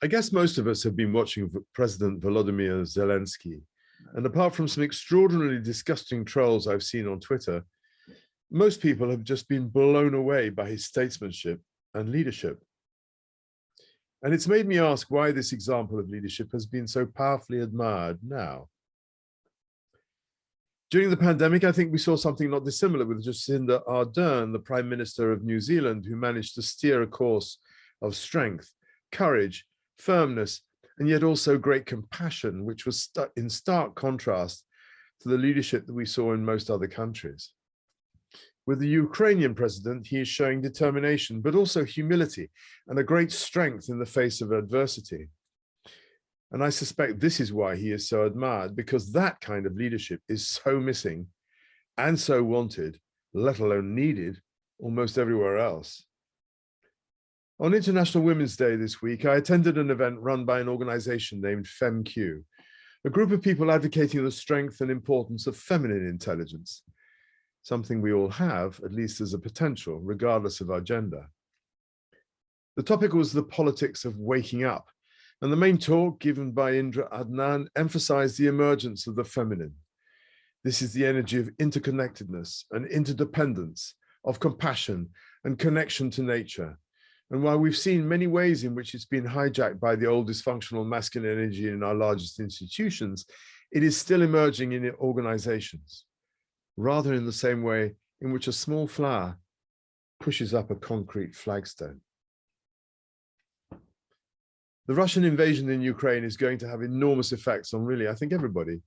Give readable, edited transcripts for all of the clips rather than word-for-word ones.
I guess most of us have been watching President Volodymyr Zelenskyy, and apart from some extraordinarily disgusting trolls I've seen on Twitter, most people have just been blown away by his statesmanship and leadership. And it's made me ask why this example of leadership has been so powerfully admired now. During the pandemic, I think we saw something not dissimilar with Jacinda Ardern, the Prime Minister of New Zealand, who managed to steer a course of strength, courage, firmness, and yet also great compassion, which was in stark contrast to the leadership that we saw in most other countries. With the Ukrainian president, he is showing determination, but also humility and a great strength in the face of adversity. And I suspect this is why he is so admired, because that kind of leadership is so missing and so wanted, let alone needed, almost everywhere else. On International Women's Day this week, I attended an event run by an organization named FemQ, a group of people advocating the strength and importance of feminine intelligence, something we all have, at least as a potential, regardless of our gender. The topic was the politics of waking up, and the main talk given by Indra Adnan emphasized the emergence of the feminine. This is the energy of interconnectedness and interdependence, of compassion and connection to nature. And while we've seen many ways in which it's been hijacked by the old dysfunctional masculine energy in our largest institutions, it is still emerging in organizations, rather in the same way in which a small flower pushes up a concrete flagstone. The Russian invasion in Ukraine is going to have enormous effects on really, I think, everybody.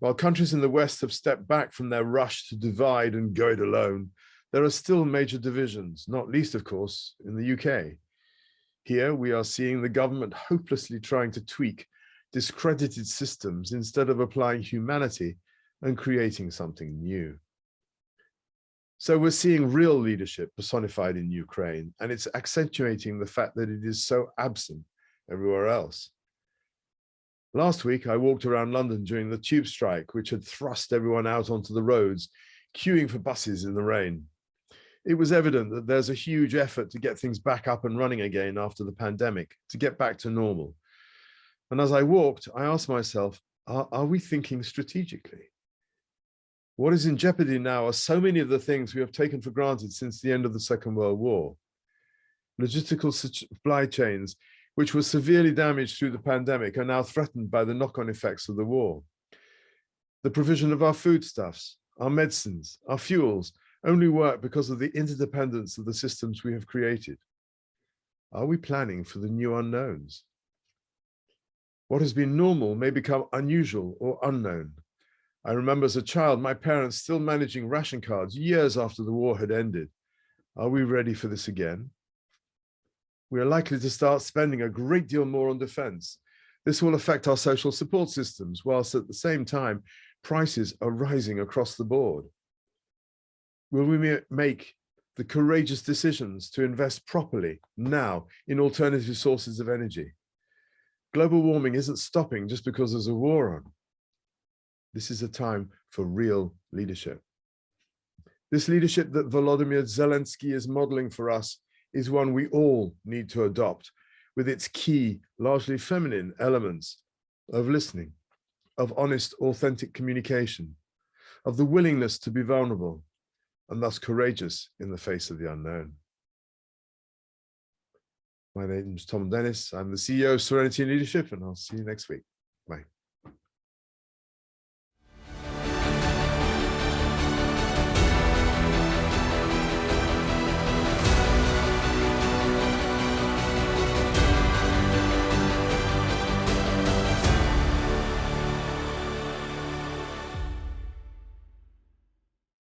While countries in the West have stepped back from their rush to divide and go it alone, there are still major divisions, not least, of course, in the UK. Here, we are seeing the government hopelessly trying to tweak discredited systems instead of applying humanity and creating something new. So we're seeing real leadership personified in Ukraine, and it's accentuating the fact that it is so absent everywhere else. Last week, I walked around London during the tube strike, which had thrust everyone out onto the roads, queuing for buses in the rain. It was evident that there's a huge effort to get things back up and running again after the pandemic, to get back to normal. And as I walked, I asked myself, are we thinking strategically? What is in jeopardy now are so many of the things we have taken for granted since the end of the Second World War. Logistical supply chains, which were severely damaged through the pandemic, are now threatened by the knock-on effects of the war. The provision of our foodstuffs, our medicines, our fuels only work because of the interdependence of the systems we have created. Are we planning for the new unknowns? What has been normal may become unusual or unknown. I remember as a child, my parents still managing ration cards years after the war had ended. Are we ready for this again? We are likely to start spending a great deal more on defense. This will affect our social support systems, whilst at the same time, prices are rising across the board. Will we make the courageous decisions to invest properly now in alternative sources of energy? Global warming isn't stopping just because there's a war on. This is a time for real leadership. This leadership that Volodymyr Zelenskyy is modeling for us is one we all need to adopt, with its key, largely feminine elements of listening, of honest, authentic communication, of the willingness to be vulnerable, and thus courageous in the face of the unknown. My name is Thom. I'm the CEO of Serenity and Leadership, and I'll see you next week. Bye.